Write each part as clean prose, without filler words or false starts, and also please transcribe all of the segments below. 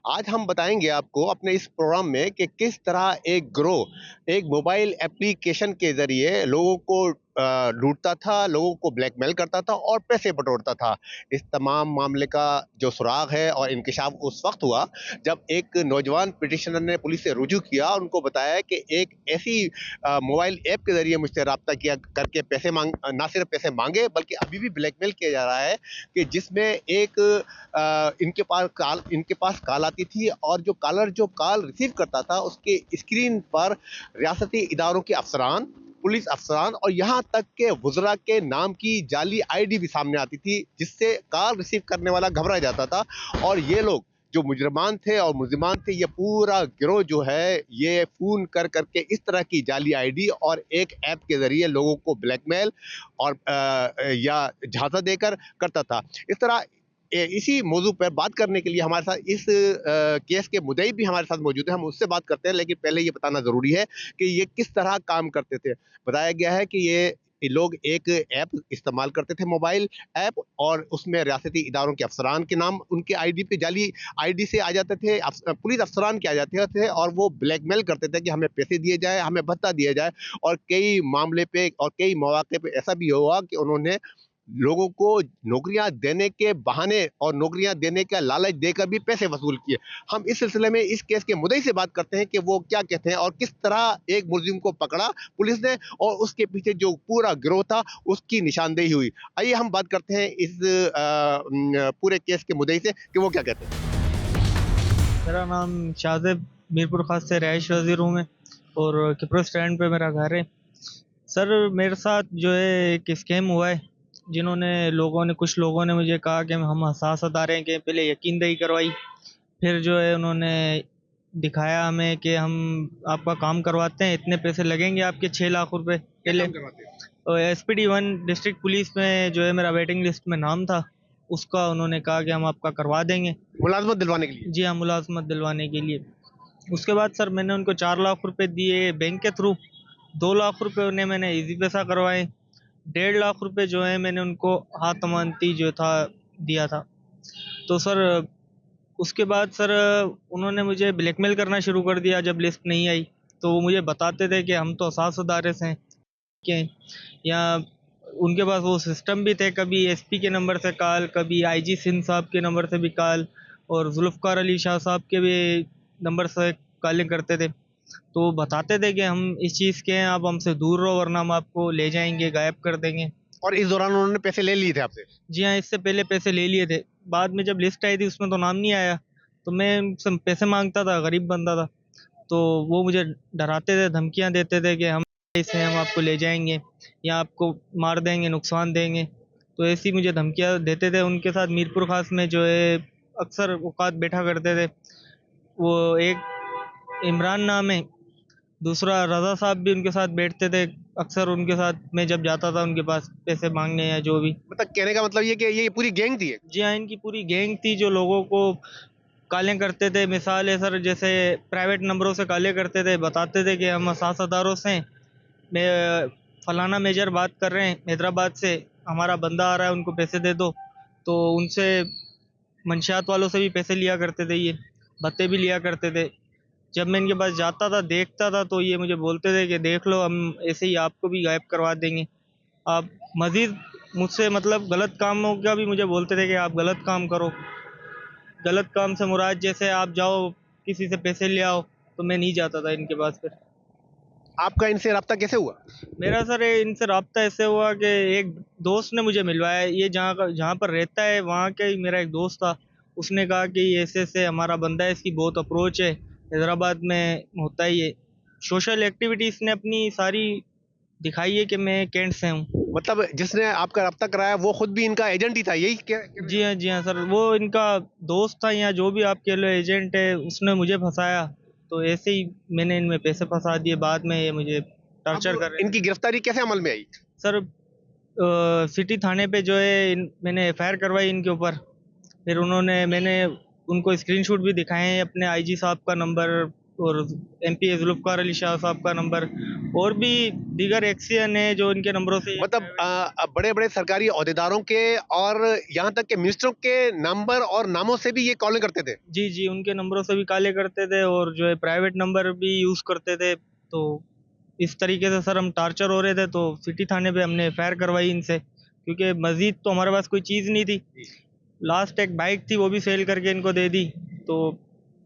आज हम बताएँगे आपको अपने इस प्रोग्राम में कि किस तरह एक गिरोह एक मोबाइल एप्लीकेशन के ज़रिए लोगों को लूटता था, लोगों को ब्लैकमेल करता था और पैसे बटोरता था। इस तमाम मामले का जो सुराग है और इंकशाफ उस वक़्त हुआ जब एक नौजवान पिटिशनर ने पुलिस से रुजू किया और उनको बताया कि एक ऐसी मोबाइल ऐप के ज़रिए मुझसे राब्ता किया करके पैसे ना सिर्फ़ पैसे माँगे बल्कि अभी भी ब्लैकमेल किया जा रहा है कि जिसमें एक इनके पास कॉल आती थी और जो कॉलर जो कॉल रिसीव करता था उसके स्क्रीन पर रियासती इदारों के अफसरान, पुलिस अफसरान और यहाँ तक के वुज़रा के नाम की जाली आईडी भी सामने आती थी जिससे कॉल रिसीव करने वाला घबरा जाता था और ये लोग जो मुजरमान थे और मुलजिमान थे ये पूरा गिरोह जो है ये फ़ोन कर करके इस तरह की जाली आईडी और एक ऐप के ज़रिए लोगों को ब्लैकमेल और या झांसा देकर करता था। इस तरह इसी मौजू पर बात करने के लिए हमारे साथ इस केस के मुद्दई भी हमारे साथ मौजूद है। हम उससे बात करते हैं लेकिन पहले ये बताना ज़रूरी है कि ये किस तरह काम करते थे। बताया गया है कि ये लोग एक ऐप इस्तेमाल करते थे, मोबाइल ऐप, और उसमें रियासती इदारों के अफसरान के नाम उनके आईडी पे जाली आईडी से आ जाते थे, पुलिस अफसरान के आ जाते थे और वो ब्लैकमेल करते थे कि हमें पैसे दिए जाए, हमें भत्ता दिया जाए। और कई मामले पे और कई मौके पे ऐसा भी हुआ कि उन्होंने लोगों को नौकरियां देने के बहाने और नौकरियां देने का लालच देकर भी पैसे वसूल किए। हम इस सिलसिले में इस केस के मुद्दई से बात करते हैं कि वो क्या कहते हैं और किस तरह एक मुलजिम को पकड़ा पुलिस ने और उसके पीछे जो पूरा गिरोह था उसकी निशानदेही हुई। आइए हम बात करते हैं इस पूरे केस के मुद्दई से कि वो क्या कहते हैं। मेरा नाम शाहज़ेब मीरपुर ख़ास से रहायश पज़ीर हूँ मैं और किप्रो स्टैंड पे मेरा घर है। सर मेरे साथ जो है एक स्कैम हुआ है, जिन्होंने कुछ लोगों ने मुझे कहा कि हम हसास अदारे के पहले यकीन दही करवाई, फिर जो है उन्होंने दिखाया हमें कि हम आपका काम करवाते हैं, इतने पैसे लगेंगे आपके 6 लाख रुपए पहले। और एसपीडी 1 डिस्ट्रिक्ट पुलिस में जो है मेरा वेटिंग लिस्ट में नाम था, उसका उन्होंने कहा कि हम आपका करवा देंगे। मुलाजमत दिलवाने के लिए। जी हाँ, मुलाज़मत दिलवाने के लिए। उसके बाद सर मैंने उनको 4 लाख रुपए दिए बैंक के थ्रू, 2 लाख रुपए उन्हें मैंने ईज़ी पैसा करवाए, 1.5 लाख रुपए जो है मैंने उनको हाथ अमानती जो था दिया था। तो सर उसके बाद सर उन्होंने मुझे ब्लैकमेल करना शुरू कर दिया जब लिस्ट नहीं आई। तो वो मुझे बताते थे कि हम तो सास अदारे से हैं के या उनके पास वो सिस्टम भी थे, कभी एसपी के नंबर से कॉल, कभी आईजी सिंध साहब के नंबर से भी कॉल और जुल्फ़कार अली शाह साहब के भी नंबर से कॉलिंग करते थे। तो वो बताते थे कि हम इस चीज़ के हैं, आप हमसे दूर रहो वरना हम आपको ले जाएँगे, गायब कर देंगे। और इस दौरान उन्होंने पैसे ले लिए थे आपसे। जी हाँ, इससे पहले पैसे ले लिए थे। बाद में जब लिस्ट आई थी उसमें तो नाम नहीं आया, तो मैं उनसे पैसे माँगता था, गरीब बंदा था। तो वो मुझे डराते थे, धमकियाँ देते थे कि हम ऐसे हम आपको ले जाएँगे या आपको मार देंगे, नुकसान देंगे। तो ऐसी मुझे धमकियाँ देते थे। उनके साथ मीरपुर ख़ास में जो है अक्सर औकात बैठा करते थे। वो एक इमरान नाम है, दूसरा रज़ा साहब भी उनके साथ बैठते थे। अक्सर उनके साथ मैं जब जाता था उनके पास पैसे माँगने या जो भी। मतलब कहने का मतलब ये कि ये पूरी गैंग थी। जी हाँ, इनकी पूरी गैंग थी जो लोगों को कॉलें करते थे। मिसाल है सर, जैसे प्राइवेट नंबरों से कॉलें करते थे, बताते थे कि हम सासादारों से हैं, मैं फलाना मेजर बात कर रहे हैं हैदराबाद से, हमारा बंदा आ रहा है, उनको पैसे दे दो। तो उनसे मंशियात वालों से भी पैसे लिया करते थे, ये भत्ते भी लिया करते थे। जब मैं इनके पास जाता था, देखता था, तो ये मुझे बोलते थे कि देख लो, हम ऐसे ही आपको भी गायब करवा देंगे। आप मज़ीद मुझसे मतलब गलत कामों का भी मुझे बोलते थे कि आप गलत काम करो। गलत काम से मुराद जैसे आप जाओ किसी से पैसे ले आओ, तो मैं नहीं जाता था इनके पास फिर। आपका इनसे राब्ता कैसे हुआ? मेरा सर इनसे राब्ता ऐसे हुआ कि एक दोस्त ने मुझे मिलवाया। ये जहाँ पर रहता है वहाँ का ही मेरा एक दोस्त था। उसने कहा कि ये ऐसे-ऐसे हमारा बंदा है, इसकी बहुत अप्रोच है, हैदराबाद में होता है ये। सोशल एक्टिविटी इसने अपनी सारी दिखाई है कि मैं कैंट से हूँ। मतलब जिसने आपका राब्ता कराया वो खुद भी इनका एजेंट ही था, यही क्या? जी हाँ सर, वो इनका दोस्त था या जो भी आप कह लो एजेंट है, उसने मुझे फँसाया। तो ऐसे ही मैंने इनमें पैसे फँसा दिए, बाद में ये मुझे टॉर्चर कर अब रहे थे। इनकी गिरफ्तारी कैसे अमल में आई? सर सिटी थाने पे जो है मैंने एफआईआर करवाई इनके ऊपर। फिर मैंने उनको स्क्रीनशॉट भी दिखाए हैं, अपने आईजी साहब का नंबर, और MP जुल्फ़िकार अली शाह साहब का नंबर, और भी दीगर एक्सियन है जो इनके नंबरों से मतलब बड़े बड़े सरकारी ओहदेदारों के और यहाँ तक के मिनिस्टरों के नंबर और नामों से भी ये कॉलिंग करते थे। जी जी, उनके नंबरों से भी काले करते थे और जो है प्राइवेट नंबर भी यूज़ करते थे। तो इस तरीके से सर हम टार्चर हो रहे थे, तो सिटी थाने पे हमने एफआईआर करवाई इनसे, क्योंकि मजीद तो हमारे पास कोई चीज़ नहीं थी। लास्ट एक बाइक थी, वो भी सेल करके इनको दे दी। तो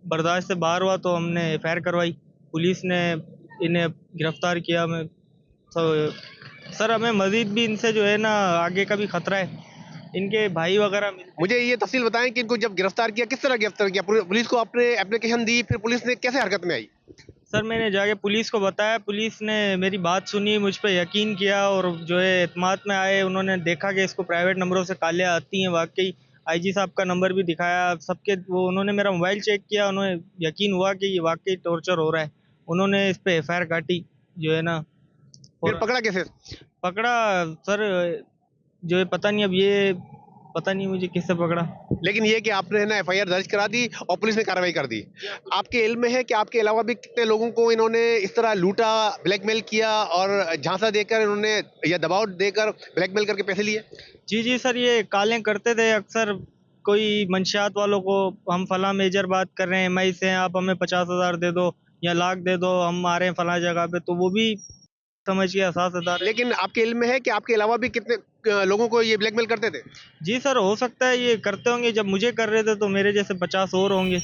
बर्दाश्त से बाहर हुआ तो हमने एफआईआर करवाई, पुलिस ने इन्हें गिरफ्तार किया। मैं तो सर हमें मजीद भी इनसे जो है ना आगे का भी खतरा है, इनके भाई वगैरह मुझे ये तफसील बताएं कि इनको जब गिरफ्तार किया किस तरह गिरफ्तार किया, पुलिस को आपने एप्लीकेशन दी, फिर पुलिस ने कैसे हरकत में आई? सर मैंने जाके पुलिस को बताया, पुलिस ने मेरी बात सुनी, मुझ पे यकीन किया और जो है एतमाद में आए। उन्होंने देखा कि इसको प्राइवेट नंबरों से कालियाँ आती हैं, वाकई आईजी साहब का नंबर भी दिखाया सबके। वो उन्होंने मेरा मोबाइल चेक किया, उन्हें यकीन हुआ कि ये वाकई टॉर्चर हो रहा है। उन्होंने इस पे एफआईआर काटी जो है ना। फिर और पकड़ा कैसे? पकड़ा सर, जो है पता नहीं, अब ये पता नहीं मुझे किससे पकड़ा। लेकिन ये कि आपने ना एफआईआर दर्ज करा दी और पुलिस ने कार्रवाई कर दी। आपके इल्म में है कि आपके अलावा भी कितने लोगों को इन्होंने इस तरह लूटा, ब्लैकमेल किया और झांसा देकर इन्होंने या दबाव देकर ब्लैकमेल करके पैसे लिए? जी जी सर, ये कालें करते थे अक्सर। कोई मंशियात वालों को, हम फलां मेजर बात कर रहे हैं MI से, आप हमें 50,000 दे दो या लाख दे दो, हम आ रहे हैं फलां जगह पे, तो वो भी समझ के असासदार है। लेकिन आपके इल्म में है कि आपके अलावा भी कितने लोगों को ये ब्लैकमेल करते थे? जी सर, हो सकता है ये करते होंगे, जब मुझे कर रहे थे तो मेरे जैसे 50 और होंगे।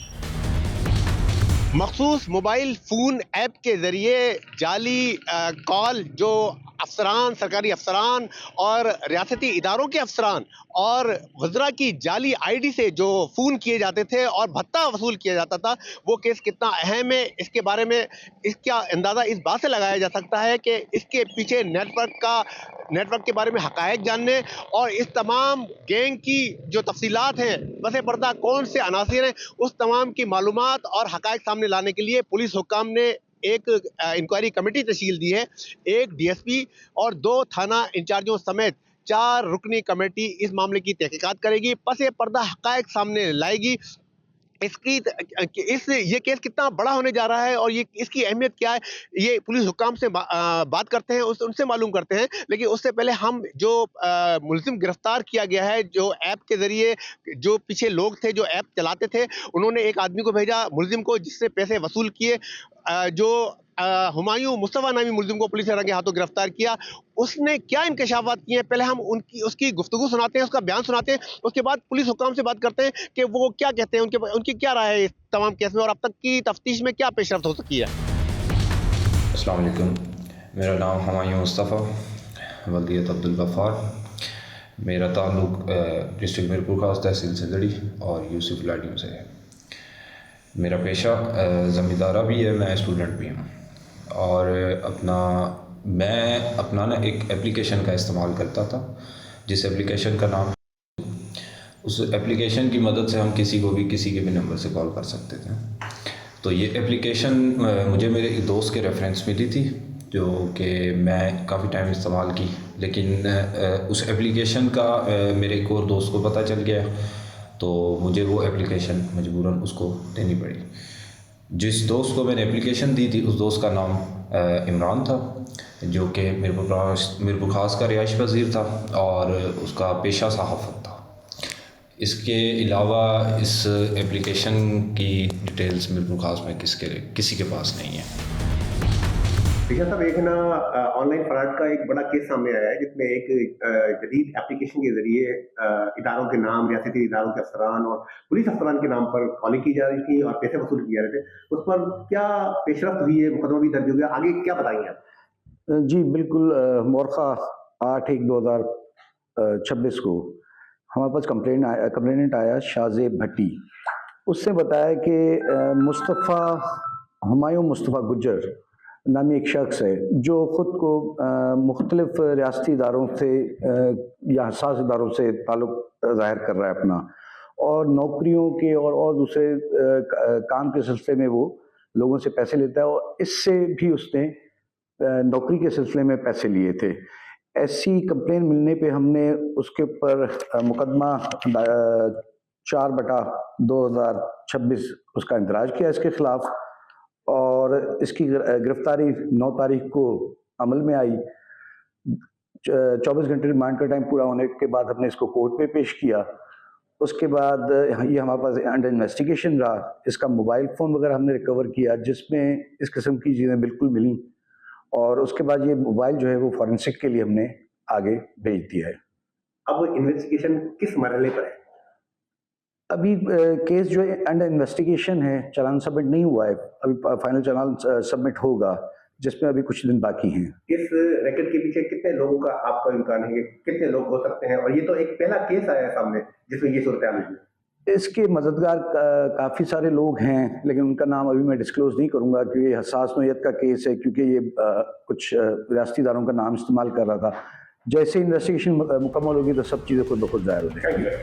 मखसूस मोबाइल फ़ोन ऐप के ज़रिए जाली कॉल जो अफसरान, सरकारी अफसरान और रियासती इदारों के अफसरान और वज़रा की जाली आईडी से जो फ़ोन किए जाते थे और भत्ता वसूल किया जाता था, वो केस कितना अहम है, इसके बारे में इसका अंदाज़ा इस बात से लगाया जा सकता है कि इसके पीछे नेटवर्क के बारे में हक़ाइक़ जानने और इस तमाम गैंग की जो तफ़सीलात हैं, पस पर्दा कौन से अनासिर हैं, उस तमाम की मालूमात और हक़ाइक़ सामने लाने के लिए पुलिस हुक्काम ने एक इंक्वायरी कमेटी तश्कील दी है। एक डीएसपी और 2 थाना इंचार्जों समेत 4 रुकनी कमेटी इस मामले की तहकीकात करेगी, पस पर्दा हक़ाइक़ सामने लाएगी। इसकी ये केस कितना बड़ा होने जा रहा है और ये इसकी अहमियत क्या है, ये पुलिस हुक्काम से बात करते हैं, उनसे मालूम करते हैं। लेकिन उससे पहले हम जो मुलजिम गिरफ्तार किया गया है, जो ऐप के ज़रिए जो पीछे लोग थे, जो ऐप चलाते थे, उन्होंने एक आदमी को भेजा मुलजिम को, जिससे पैसे वसूल किए। जो हुमायूं मुस्तफ़ा नामी मुलजिम को पुलिस ने रंगे हाथों गिरफ्तार किया। उसने क्या इंकशाफात किए हैं, पहले हम उसकी गुफ्तगू सुनाते हैं, उसका बयान सुनाते हैं, उसके बाद पुलिस हुक्काम से बात करते हैं कि वो क्या कहते हैं, उनकी क्या राय है इस तमाम केस में और अब तक की तफ्तीश में क्या पेशरफ्त हो सकी है। अस्सलाम वालेकुम, मेरा नाम हुमायूं मुस्तफ़ा वल्दियत अब्दुल गफ़ार। मेरा ताल्लुक़ डिस्ट्रिक्ट मीरपुर खास तहसील सिंदड़ी और यूसुफ लाडियों से है। मेरा पेशा ज़मींदारा भी है, मैं स्टूडेंट भी हूँ। और मैं अपना ना एक एप्लीकेशन का इस्तेमाल करता था, जिस एप्लीकेशन का नाम, उस एप्लीकेशन की मदद से हम किसी को भी किसी के भी नंबर से कॉल कर सकते थे। तो ये एप्लीकेशन मुझे मेरे एक दोस्त के रेफरेंस मिली थी, जो कि मैं काफ़ी टाइम इस्तेमाल की, लेकिन उस एप्लीकेशन का मेरे एक और दोस्त को पता चल गया, तो मुझे वो एप्लीकेशन मजबूरन उसको देनी पड़ी। जिस दोस्त को मैंने एप्लीकेशन दी थी, उस दोस्त का नाम इमरान था, जो कि मीरपुर खास का रिहाइश पज़ीर था और उसका पेशा सहाफ़त था। इसके अलावा इस एप्लीकेशन की डिटेल्स मीरपुर खास में किसी के पास नहीं है। भैया साहब, एक ना ऑनलाइन फ्रॉड का एक बड़ा केस सामने आया है, जिसमें एक जदीद एप्लीकेशन के जरिए इदारों के नाम, रियासती इदारों के अफसरान और पुलिस अफसरान के नाम पर कॉलिंग की जा रही थी और पैसे वसूल किए जा रहे थे। उस पर क्या पेशरफ्त हुई है, मुकदमा भी दर्ज हो गया, आगे क्या बताएंगे आप? जी बिल्कुल। मोरखा 8/1/2026 को हमारे पास कंप्लेनेंट आया शाहजेब भट्टी। उसने बताया कि हुमायूं मुस्तफ़ा गुज्जर नामी एक शख्स है, जो ख़ुद को मुख्तलिफ रियासती इदारों से या हसास इदारों से ताल्लुक़ ज़ाहिर कर रहा है अपना, और नौकरियों के और दूसरे काम के सिलसिले में वो लोगों से पैसे लेता है, और इससे भी उसने नौकरी के सिलसिले में पैसे लिए थे। ऐसी कंप्लेन मिलने पे हमने उसके ऊपर मुकदमा 4/2026 उसका इंदराज किया इसके ख़िलाफ़, और इसकी गिरफ्तारी 9 तारीख को अमल में आई। 24 घंटे रिमांड का टाइम पूरा होने के बाद हमने इसको कोर्ट पे पेश किया। उसके बाद ये हमारे पास अंडर इन्वेस्टिगेशन रहा। इसका मोबाइल फ़ोन वगैरह हमने रिकवर किया जिसमें इस किस्म की चीज़ें बिल्कुल मिली, और उसके बाद ये मोबाइल जो है वो फॉरेंसिक के लिए हमने आगे भेज दिया है। अब इन्वेस्टिगेशन किस मरहले पर है? अभी केस जो है अंडर इन्वेस्टिगेशन है, चालान सबमिट नहीं हुआ है, अभी फाइनल चालान सबमिट होगा जिसमें अभी कुछ दिन बाकी हैं। इस रैकेट के पीछे कितने लोगों का आपका इम्कान है, कितने लोग हो सकते हैं? और ये तो एक पहला केस आया है सामने जिसमें ये सूरत-ए-हाल है। इसके मददगार काफ़ी सारे लोग हैं, लेकिन उनका नाम अभी मैं डिस्क्लोज़ नहीं करूँगा क्योंकि ये हसास नौइयत का केस है, क्योंकि ये कुछ रियासती इदारों का नाम इस्तेमाल कर रहा था। जैसे इन्वेस्टिगेशन मुकम्मल होगी तो सब चीज़ें खुद ब खुद ज़ाहिर हो जाएंगी।